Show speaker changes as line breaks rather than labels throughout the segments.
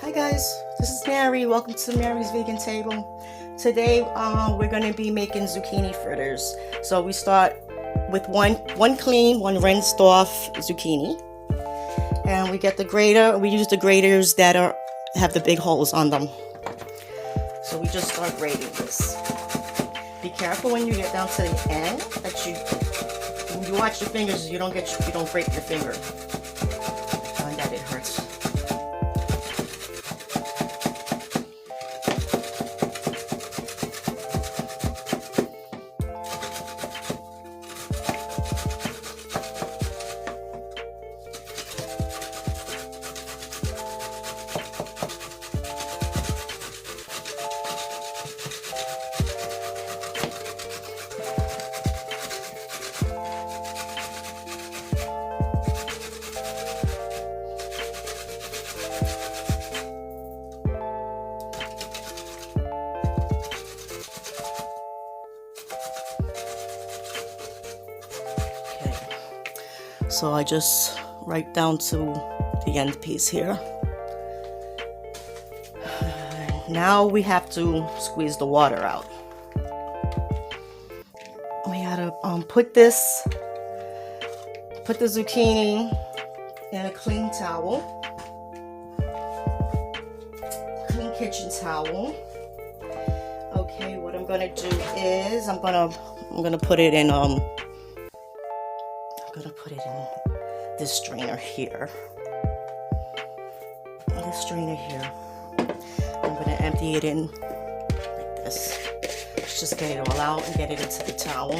Hi guys, this is Mary. Welcome to Mary's Vegan Table. Today we're going to be making zucchini fritters. So we start with one clean, one rinsed off zucchini, and we get the grater. We use the graters that have the big holes on them. So we just start grating this. Be careful when you get down to the end that when you watch your fingers, you don't break your finger, and that it hurts. So I just right down to the end piece here. Now we have to squeeze the water out. We gotta put the zucchini in a clean towel, clean kitchen towel. Okay, what I'm gonna do is I'm gonna put it in this strainer here. I'm gonna empty it in like this. Let's just get it all out and get it into the towel.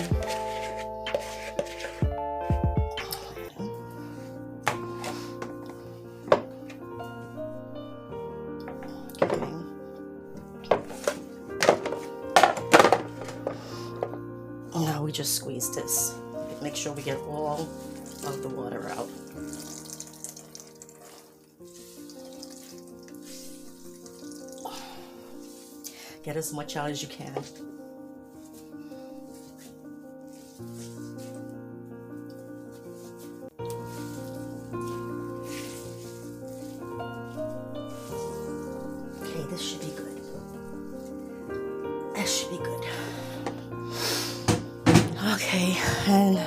Okay. Now we just squeeze this. Make sure we get all of the water out. Get as much out as you can. Okay, this should be good. That should be good. Okay, and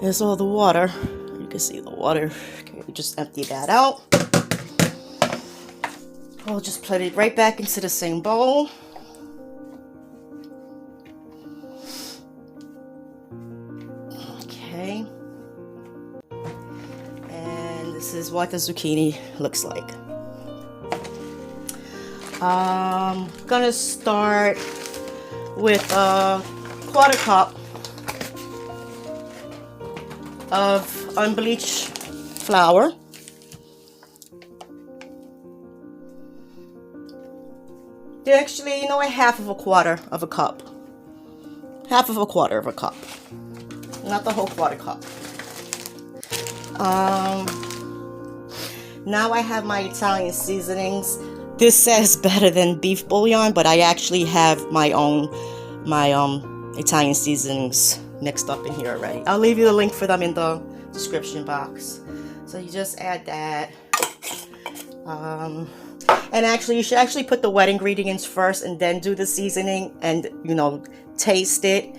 there's all the water. You can see the water. Okay, we just empty that out. We'll just put it right back into the same bowl. Okay. And this is what the zucchini looks like. Gonna start with a quarter cup of unbleached flour. Actually, you know, half of a quarter of a cup. Half of a quarter of a cup. Not the whole quarter cup. Now I have my Italian seasonings. This says better than beef bouillon, but I actually have my own Italian seasonings mixed up in here already. I'll leave you the link for them in the description box. So you just add that. And actually, you should actually put the wet ingredients first and then do the seasoning and, you know, taste it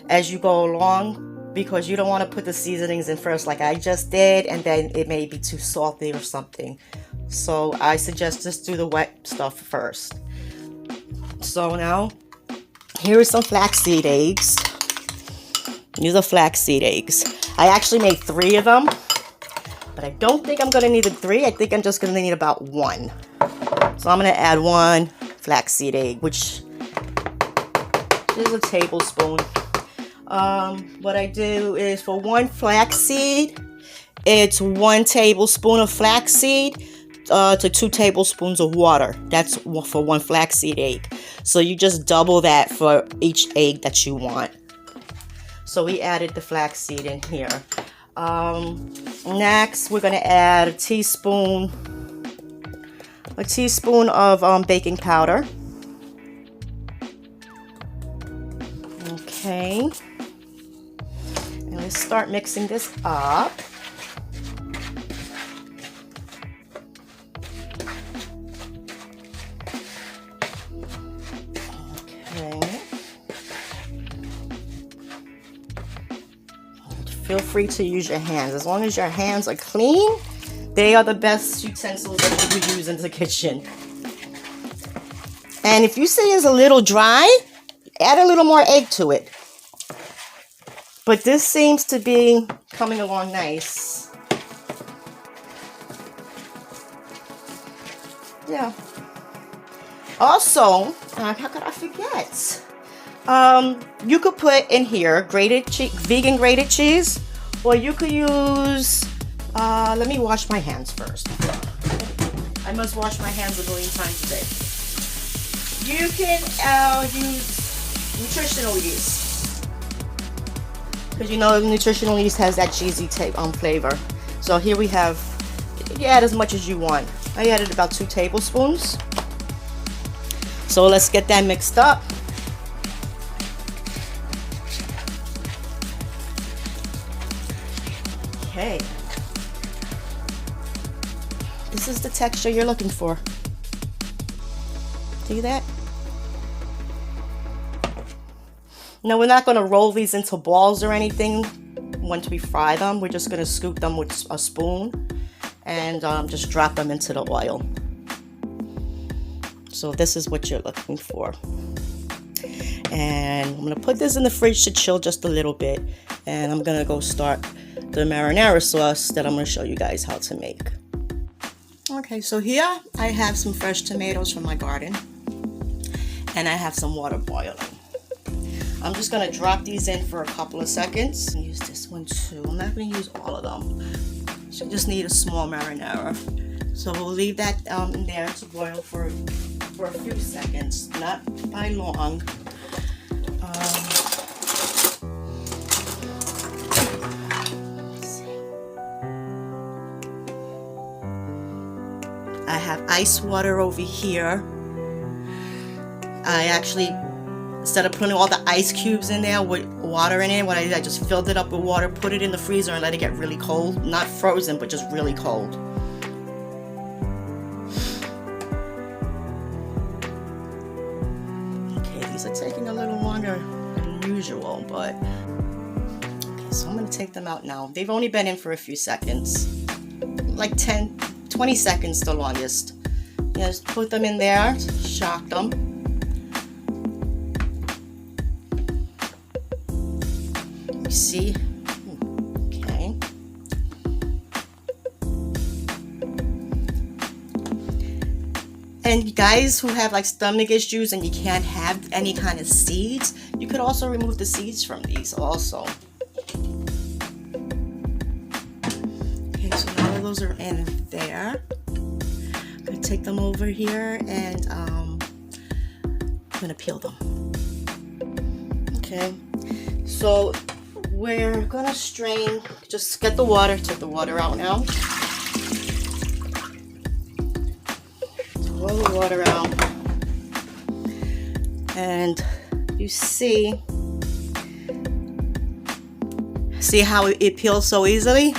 as you go along, because you don't want to put the seasonings in first like I just did, and then it may be too salty or something. So I suggest just do the wet stuff first. So now, here are some flaxseed eggs. These are flaxseed eggs. I actually made 3 of them, but I don't think I'm gonna need the 3. I think I'm just gonna need about 1. So I'm gonna add 1 flaxseed egg, which is a tablespoon. What I do is for 1 flaxseed, it's 1 tablespoon of flaxseed to 2 tablespoons of water. That's for 1 flaxseed egg. So you just double that for each egg that you want. So we added the flaxseed in here. Next, we're gonna add a teaspoon of baking powder. Okay, and let's start mixing this up. feel free to use your hands. As long as your hands are clean, they are the best utensils that you can use in the kitchen. And if you say it's a little dry, add a little more egg to it. But this seems to be coming along nice. Yeah. Also, how could I forget? You could put in here grated vegan grated cheese, or you could use, let me wash my hands first. I must wash my hands a million times a day. You can use nutritional yeast, because you know nutritional yeast has that cheesy flavor. So here we have, you add as much as you want. I added about 2 tablespoons. So let's get that mixed up. Okay. This is the texture you're looking for. See that? Now we're not going to roll these into balls or anything once we fry them. We're just going to scoop them with a spoon and just drop them into the oil. So this is what you're looking for. And I'm going to put this in the fridge to chill just a little bit. And I'm going to go start the marinara sauce that I'm going to show you guys how to make. Okay, so here I have some fresh tomatoes from my garden. And I have some water boiling. I'm just going to drop these in for a couple of seconds. Use this one too. I'm not going to use all of them. So you just need a small marinara. So we'll leave that in there to boil for a few seconds, not by long. I have ice water over here. I actually, instead of putting all the ice cubes in there with water in it, what I did, I just filled it up with water, put it in the freezer, and let it get really cold. Not frozen, but just really cold. Okay, these are taking a little longer than usual, but okay, so I'm going to take them out now. They've only been in for a few seconds, like 20 seconds the longest. Just put them in there, shock them. You see? Okay. And guys who have like stomach issues and you can't have any kind of seeds, you could also remove the seeds from these also. Okay, so now that those are in there, I'm gonna take them over here and I'm gonna peel them. Okay, so we're gonna strain, just get the water, take the water out now. Roll the water out. And you see how it peels so easily?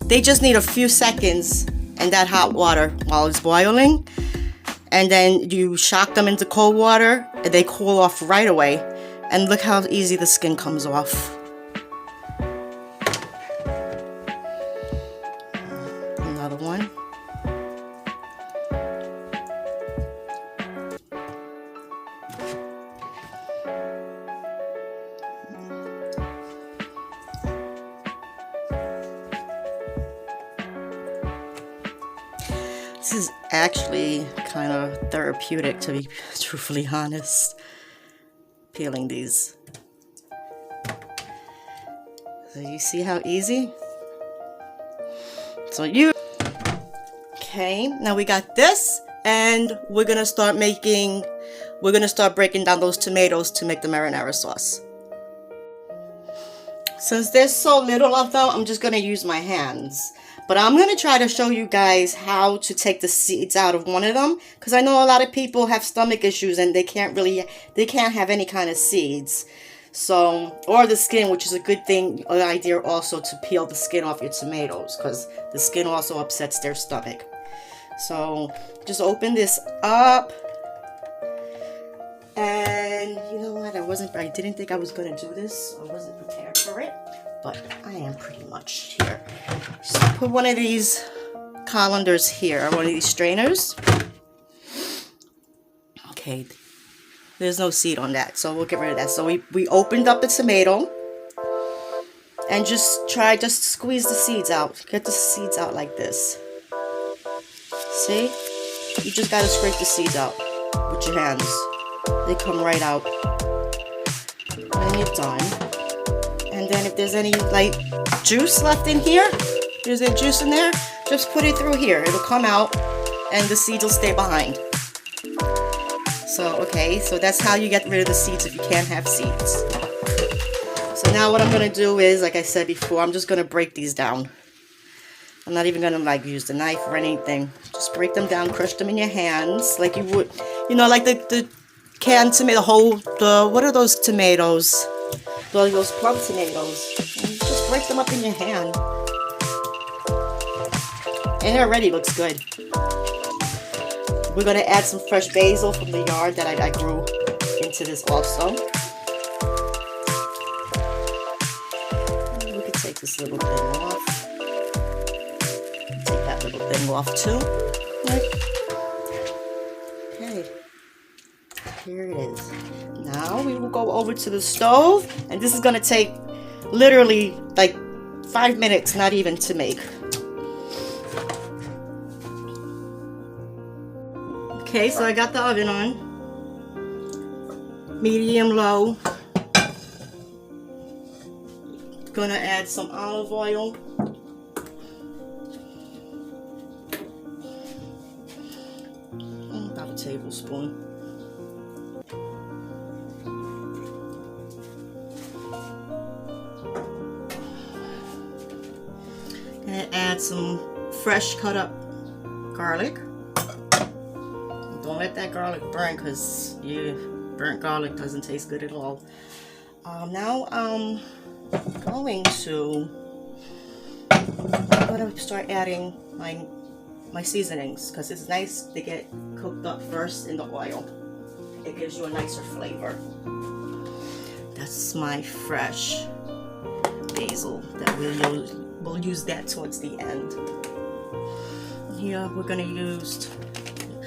They just need a few seconds in that hot water while it's boiling. And then you shock them into cold water and they cool off right away. And look how easy the skin comes off. Another one. This is actually kind of therapeutic, to be truthfully honest, peeling these. So you see how easy? Okay, now we got this, and we're gonna start breaking down those tomatoes to make the marinara sauce. Since there's so little of them, I'm just gonna use my hands. But I'm going to try to show you guys how to take the seeds out of one of them. Because I know a lot of people have stomach issues and they can't have any kind of seeds. So, or the skin, which is a good thing, an idea also to peel the skin off your tomatoes. Because the skin also upsets their stomach. So, just open this up. And you know what, I didn't think I was going to do this. I wasn't prepared for it. but I am pretty much here. So put one of these colanders here, one of these strainers. Okay, there's no seed on that, so we'll get rid of that. So we opened up the tomato and just squeeze the seeds out. Get the seeds out like this. See? You just gotta scrape the seeds out with your hands. They come right out. When you're done. And then if there's any like juice left in here, there's a juice in there, just put it through here. It'll come out and the seeds will stay behind. So, okay, so that's how you get rid of the seeds if you can't have seeds. So now what I'm going to do is, like I said before, I'm just going to break these down. I'm not even going to like use the knife or anything. Just break them down, crush them in your hands like you would, you know, like the canned tomato, what are those tomatoes? Those plum tomatoes. And just break them up in your hand. And it already looks good. We're going to add some fresh basil from the yard that I grew into this also. We could take this little thing off. Take that little thing off too. Okay. Here it is. Now we will go over to the stove. And this is going to take literally like 5 minutes, not even to make. Okay, so I got the oven on, medium low. Gonna add some olive oil. About a tablespoon. Gonna add some fresh cut up garlic. Don't let that garlic burn, because burnt garlic doesn't taste good at all. Now I'm going to start adding my seasonings, because it's nice to get cooked up first in the oil. It gives you a nicer flavor. That's my fresh basil that we'll use that towards the end. Here we're going to use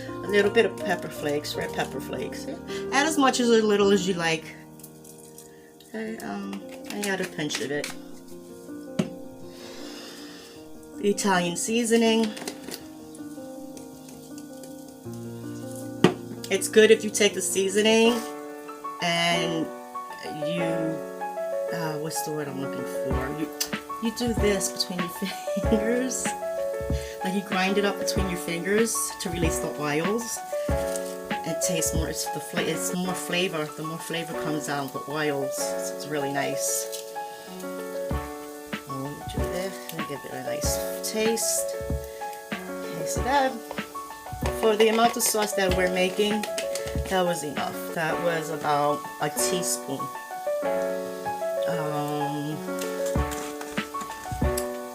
a little bit of pepper flakes, red pepper flakes. Add as much as a little as you like. Okay, I add a pinch of it. The Italian seasoning. It's good if you take the seasoning and you, what's the word I'm looking for? You do this between your fingers. Like you grind it up between your fingers to release the oils. It tastes more, it's more flavor. The more flavor comes out, the oils. So it's really nice. And we do this and give it a nice taste. Okay, so that, for the amount of sauce that we're making, that was enough. That was about a teaspoon.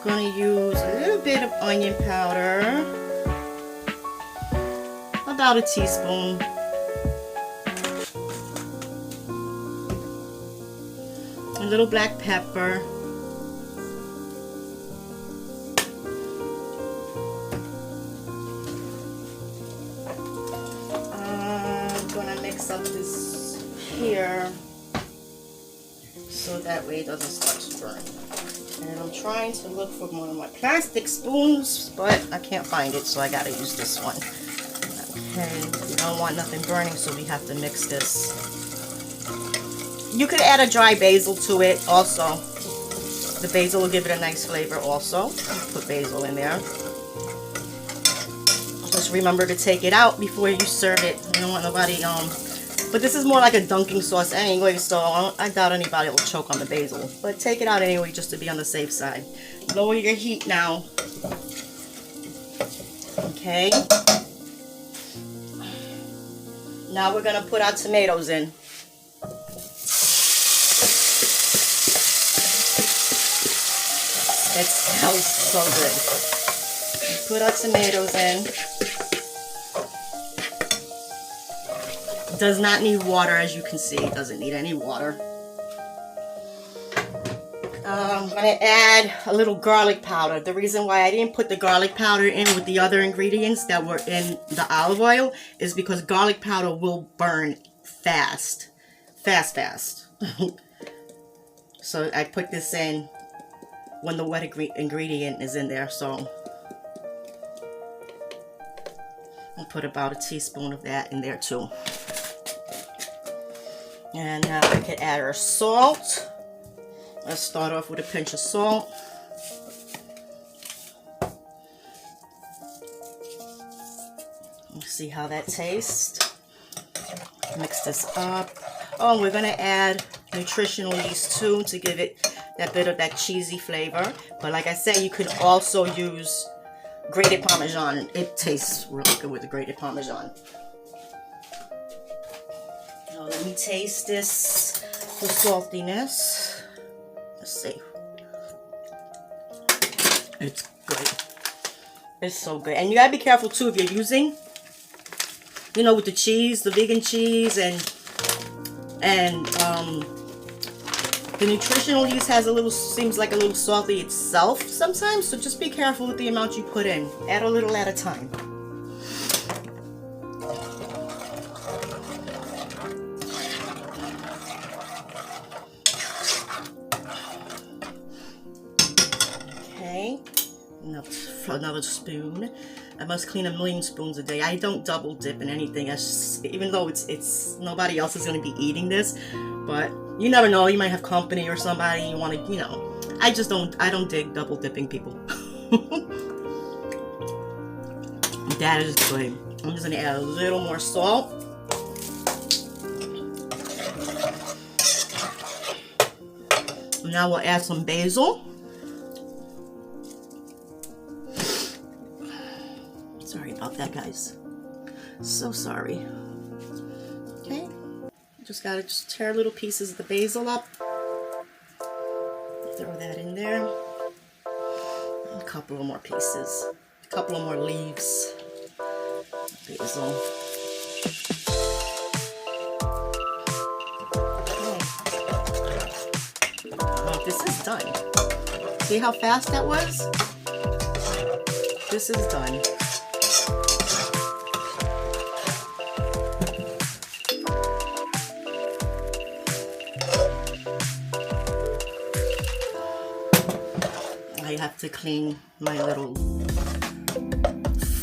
Gonna use a little bit of onion powder, about a teaspoon. A little black pepper. I'm gonna mix up this here so that way it doesn't start to burn. And I'm trying to look for one of my plastic spoons, but I can't find it, so I gotta use this one. Okay, we don't want nothing burning, so we have to mix this. You could add a dry basil to it also. The basil will give it a nice flavor also. Put basil in there. Just remember to take it out before you serve it. You don't want nobody, but this is more like a dunking sauce anyway, so I doubt anybody will choke on the basil. But take it out anyway, just to be on the safe side. Lower your heat now. Okay. Now we're going to put our tomatoes in. It smells so good. Put our tomatoes in. Does not need water, as you can see. It doesn't need any water. I'm going to add a little garlic powder. The reason why I didn't put the garlic powder in with the other ingredients that were in the olive oil is because garlic powder will burn fast. Fast. So I put this in when the wet ingredient is in there. So I'll put about a teaspoon of that in there too. And now I can add our salt. Let's start off with a pinch of salt. Let's see how that tastes. Mix this up. Oh, we're going to add nutritional yeast too to give it that bit of that cheesy flavor. But like I said, you could also use grated Parmesan. It tastes really good with the grated Parmesan. Now let me taste this for saltiness. Let's see. It's good. It's so good. And you gotta be careful too if you're using, you know, with the cheese, the vegan cheese, and the nutritional yeast has a little, seems like a little salty itself sometimes, so just be careful with the amount you put in. Add a little at a time. Okay, another spoon. I must clean 1,000,000 spoons a day. I don't double dip in anything. Even though it's nobody else is going to be eating this, but you never know. You might have company or somebody you want to, you know. I don't dig double dipping people. That is good. I'm just going to add a little more salt. Now we'll add some basil. Sorry about that, guys. So sorry. Okay. Just gotta tear little pieces of the basil up. Throw that in there. And a couple of more pieces. A couple of more leaves. Basil. Okay. Well, this is done. See how fast that was? This is done. I have to clean my little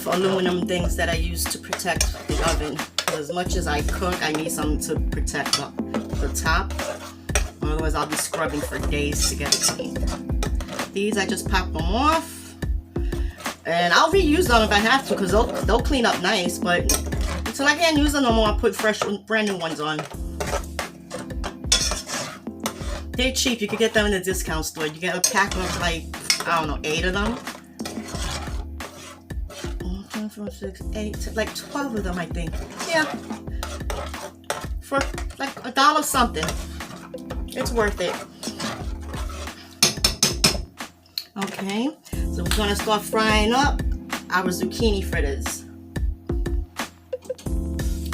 aluminum things that I use to protect the oven. As much as I cook, I need something to protect the top. Otherwise, I'll be scrubbing for days to get it clean. These, I just pop them off. And I'll reuse them if I have to, because they'll clean up nice. But until I can't use them no more, I'll put fresh, brand new ones on. They're cheap. You can get them in the discount store. You get a pack of like, I don't know, 8 of them. 1, 4, 6, 8, like 12 of them, I think. Yeah. For like $1 something. It's worth it. Okay. So we're going to start frying up our zucchini fritters.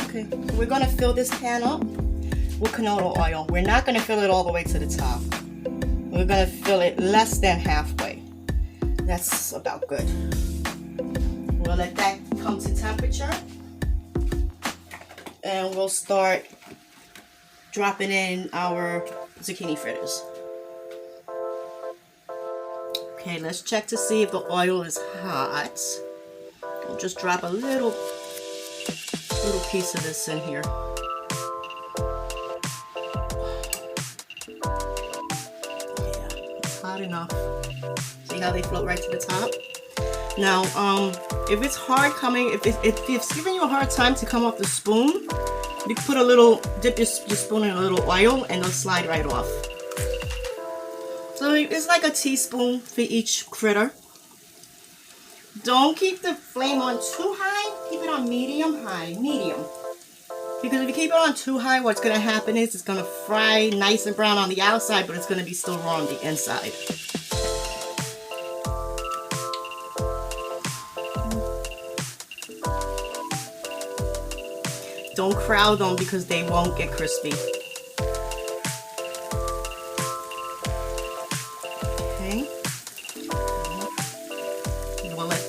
Okay. So we're going to fill this pan up with canola oil. We're not going to fill it all the way to the top. We're going to fill it less than halfway. That's about good. We'll let that come to temperature. And we'll start dropping in our zucchini fritters. Okay, let's check to see if the oil is hot. We'll just drop a little piece of this in here. Enough. See how they float right to the top? Now, if it's hard coming, if it's giving you a hard time to come off the spoon, you can put a little, dip your spoon in a little oil and they'll slide right off. So it's like a teaspoon for each fritter. Don't keep the flame on too high. Keep it on medium-high, medium. Because if you keep it on too high, what's going to happen is it's going to fry nice and brown on the outside, but it's going to be still raw on the inside. Don't crowd them because they won't get crispy.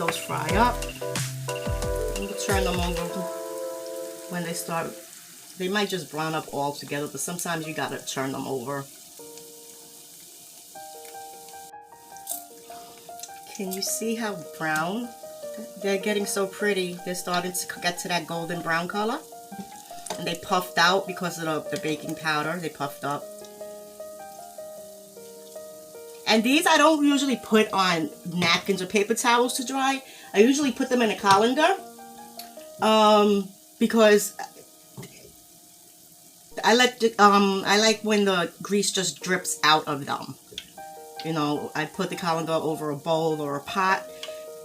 those fry up. And we'll turn them over when they start. They might just brown up all together, but sometimes you gotta turn them over. Can you see how brown? They're getting so pretty. They're starting to get to that golden brown color. And they puffed out because of the baking powder. They puffed up. And these I don't usually put on napkins or paper towels to dry. I usually put them in a colander. Because I like when the grease just drips out of them. You know, I put the colander over a bowl or a pot,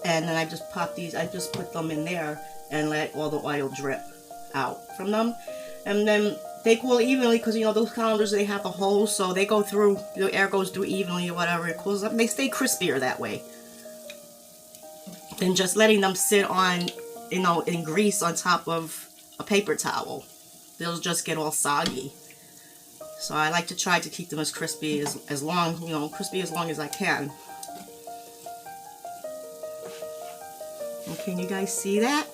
and then I just pop these, I just put them in there and let all the oil drip out from them. And then they cool evenly because, you know, those colanders, they have the holes, so they go through, the air goes through evenly or whatever. It cools up. They stay crispier that way than just letting them sit on, you know, in grease on top of a paper towel. They'll just get all soggy. So I like to try to keep them as crispy as long, you know, crispy as long as I can. And can you guys see that?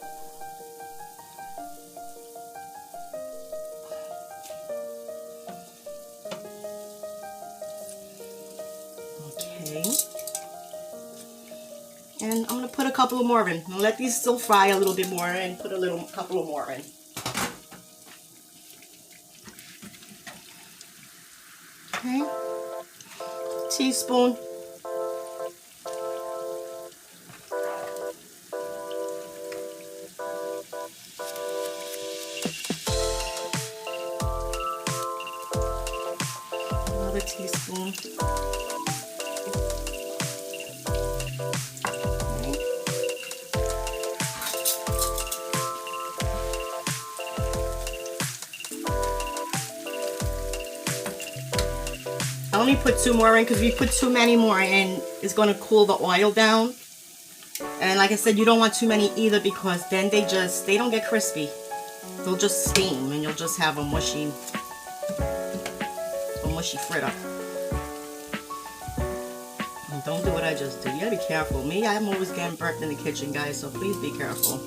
Okay. And I'm gonna put a couple of more in. I'll let these still fry a little bit more and put a couple of more in. Okay, teaspoon. Another teaspoon. I only put 2 more in because if you put too many more in, it's going to cool the oil down. And like I said, you don't want too many either because then they don't get crispy. They'll just steam and you'll just have a mushy fritter. And don't do what I just did. You gotta be careful. Me, I'm always getting burnt in the kitchen, guys, so please be careful.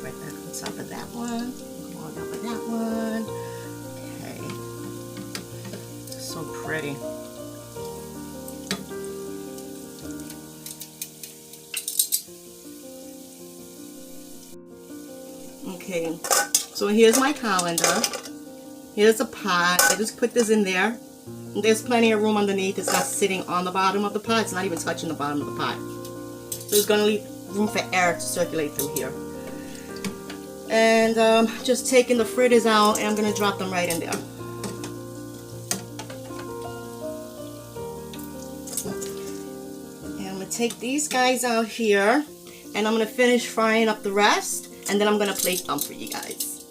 Right back on top of that one. On top of that one. So pretty. Okay, so here's my colander. Here's a pot. I just put this in there. There's plenty of room underneath. It's not sitting on the bottom of the pot. It's not even touching the bottom of the pot. So it's going to leave room for air to circulate through here. And just taking the fritters out, and I'm going to drop them right in there. Take these guys out here, and I'm going to finish frying up the rest, and then I'm going to plate them for you guys.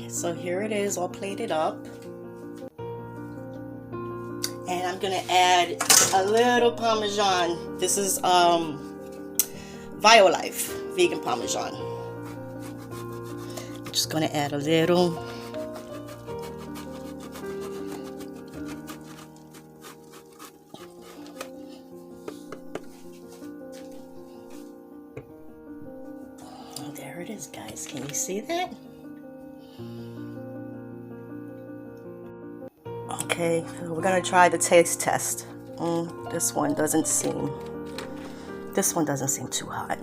So here it is, all plated up, and I'm going to add a little Parmesan. This is Violife vegan Parmesan. I'm just going to add a little. There it is, guys. Can you see that? Okay, so we're gonna try the taste test. This one doesn't seem too hot.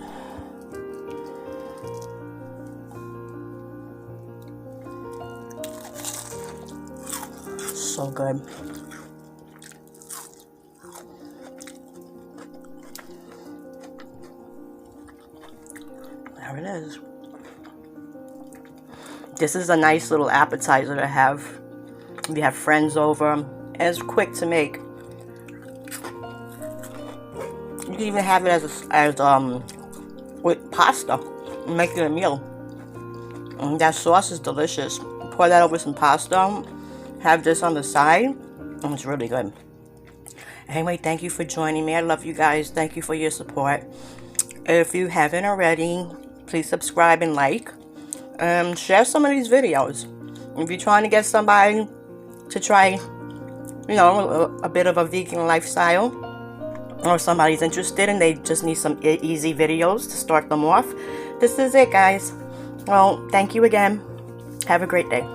So good. There it is. This is a nice little appetizer to have if you have friends over, and it's quick to make. You can even have it as with pasta, make it a meal. And that sauce is delicious. Pour that over some pasta, have this on the side, and it's really good. Anyway, thank you for joining me. I love you guys. Thank you for your support. If you haven't already, please subscribe and like. Share some of these videos. If you're trying to get somebody to try, you know, a bit of a vegan lifestyle, or somebody's interested and they just need some easy videos to start them off, this is it, guys. Well, thank you again. Have a great day.